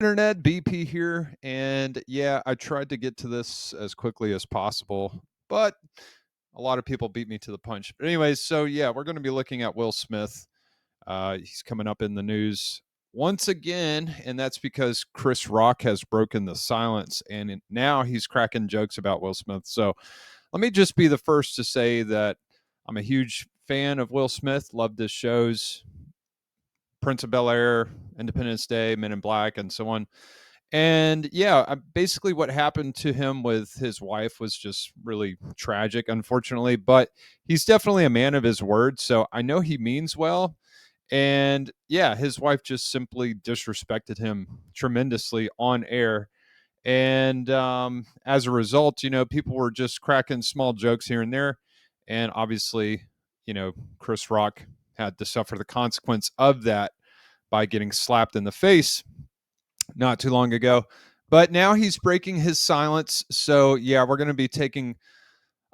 Internet BP here, and yeah, I tried to get to this as quickly as possible, but a lot of people beat me to the punch. But anyways, so yeah, we're going to be looking at Will Smith. He's coming up in the news once again, and that's because Chris Rock has broken the silence, and now he's cracking jokes about Will Smith. So let me just be the first to say that I'm a huge fan of Will Smith. Loved his shows, Prince of Bel Air, Independence Day, Men in Black, and so on. And yeah, basically what happened to him with his wife was just really tragic, unfortunately. But he's definitely a man of his word, so I know he means well. And yeah, his wife just simply disrespected him tremendously on air. And as a result, people were just cracking small jokes here and there. And obviously, Chris Rock had to suffer the consequence of that by getting slapped in the face not too long ago. But now he's breaking his silence. So, yeah, we're going to be taking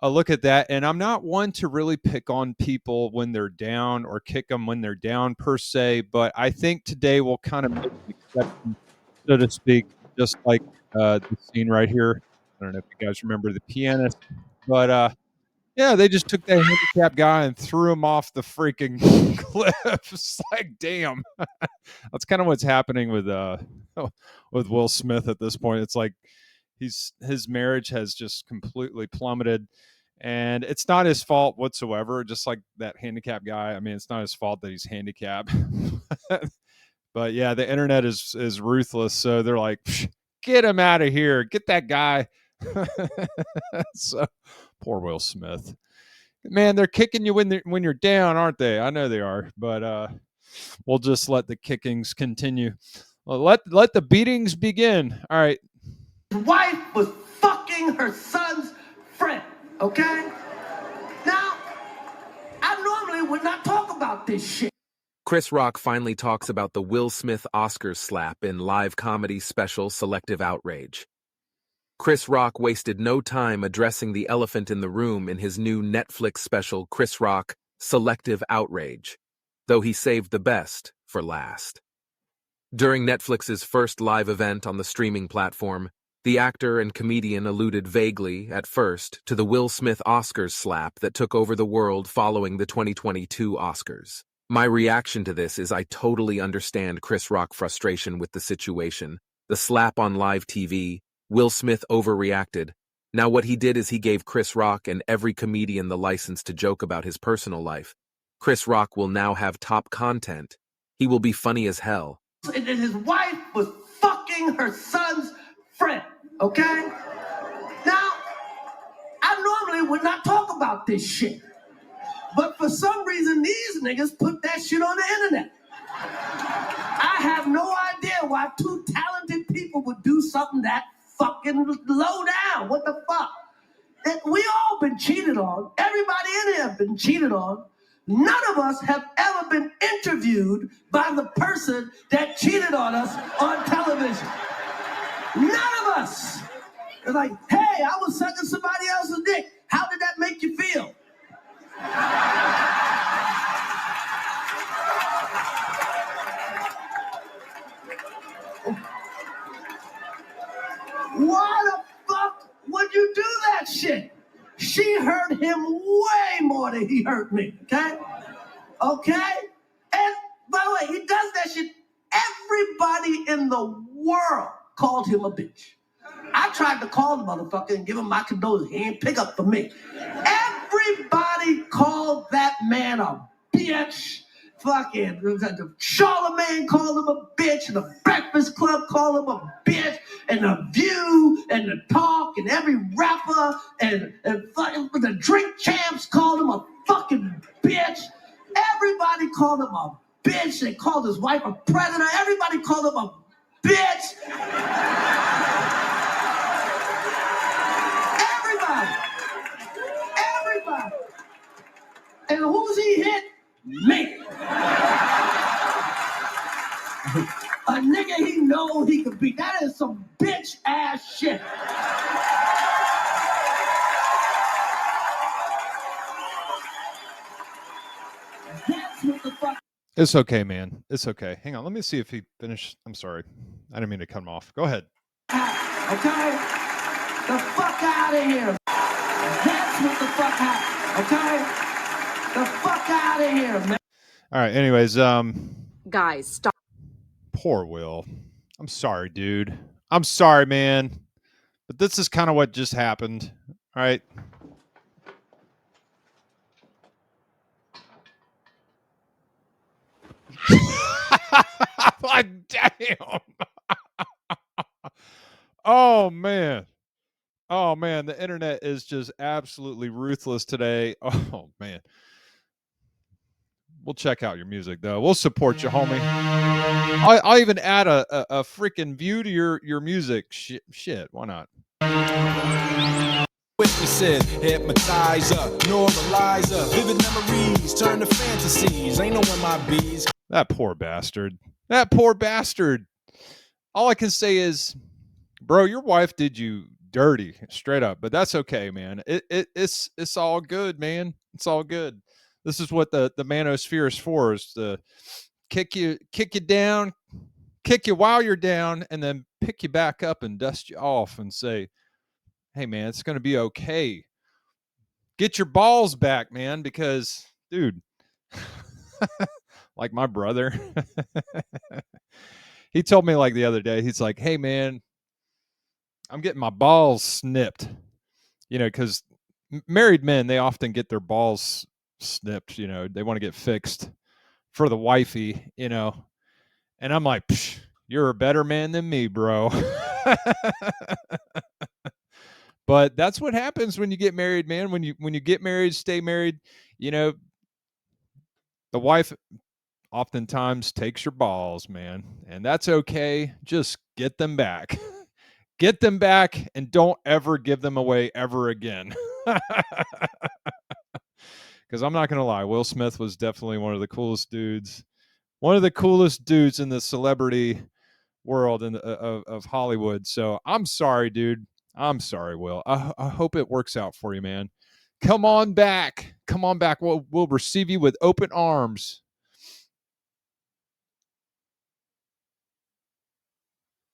a look at that. And I'm not one to really pick on people when they're down or kick them when they're down per se. But I think today will kind of make an exception, so to speak, just like the scene right here. I don't know if you guys remember the pianist, but yeah, they just took that handicapped guy and threw him off the freaking cliff. It's like, damn. That's kind of what's happening with with Will Smith at this point. It's like his marriage has just completely plummeted, and it's not his fault whatsoever. Just like that handicapped guy. I mean, it's not his fault that he's handicapped. But yeah, the internet is ruthless. So they're like, get him out of here. Get that guy. So poor Will Smith. Man, they're kicking you when you're down, aren't they? I know they are, but we'll just let the kickings continue. Well, let the beatings begin. All right. His wife was fucking her son's friend, okay? Now, I normally would not talk about this shit. Chris Rock finally talks about the Will Smith Oscars slap in live comedy special Selective Outrage. Chris Rock wasted no time addressing the elephant in the room in his new Netflix special Chris Rock Selective Outrage, though he saved the best for last. During Netflix's first live event on the streaming platform, the actor and comedian alluded vaguely, at first, to the Will Smith Oscars slap that took over the world following the 2022 Oscars. My reaction to this is I totally understand Chris Rock's frustration with the situation. The slap on live TV, Will Smith overreacted. Now what he did is he gave Chris Rock and every comedian the license to joke about his personal life. Chris Rock will now have top content. He will be funny as hell. And his wife was fucking her son's friend, okay? Now, I normally would not talk about this shit. But for some reason, these niggas put that shit on the internet. I have no idea why two talented people would do something that fucking low down. What the fuck? We all been cheated on. Everybody in here have been cheated on. None of us have ever been interviewed by the person that cheated on us on television. None of us. It's like, hey, I was sucking somebody else's dick. How did that make you feel? Why the fuck would you do that shit? She hurt him way more than he hurt me, okay? Okay? And by the way, he does that shit. Everybody in the world called him a bitch. I tried to call the motherfucker and give him my condolences. He ain't pick up for me. Everybody called that man a bitch. Fucking Charlemagne called him a bitch, and the Breakfast Club called him a bitch, and the View, and the Talk, and every rapper, and fucking the Drink Champs called him a fucking bitch. Everybody called him a bitch. They called his wife a predator. Everybody called him a bitch. Everybody. And who's he hit? Me. A nigga he know he could beat. That is some bitch ass shit. That's what the fuck. It's okay, man. It's okay. Hang on. Let me see if he finished. I'm sorry. I didn't mean to cut him off. Go ahead. Okay? The fuck out of here. That's what the fuck happened. Okay? The fuck out of here, man. All right. Anyways, Guys, stop. poor Will. I'm sorry, dude. I'm sorry, man. But this is kind of what just happened. All right. Like, damn. Oh, man. Oh, man. The internet is just absolutely ruthless today. Oh, man. We'll check out your music, though. We'll support you, homie. I'll even add a freaking view to your music. Shit, why not? Witnessing, hypnotizer, normalizer, vivid memories turn to fantasies. Ain't knowing my bees. That poor bastard. That poor bastard. All I can say is, bro, your wife did you dirty, straight up. But that's okay, man. It's all good, man. It's all good. This is what the manosphere is for: is to kick you down, kick you while you're down, and then pick you back up and dust you off and say, "Hey, man, it's going to be okay. Get your balls back, man." Because, dude, like my brother, he told me like the other day, he's like, "Hey, man, I'm getting my balls snipped." You know, because married men, they often get their balls snipped. You know, they want to get fixed for the wifey. You know, and I'm like, "You're a better man than me, bro." But that's what happens when you get married, man. When you get married, stay married. You know, the wife oftentimes takes your balls, man, and that's okay. Just get them back. Get them back and don't ever give them away ever again. Because I'm not going to lie, Will Smith was definitely one of the coolest dudes. One of the coolest dudes in the celebrity world of Hollywood. So I'm sorry, dude. I'm sorry, Will. I hope it works out for you, man. Come on back. Come on back. We'll receive you with open arms.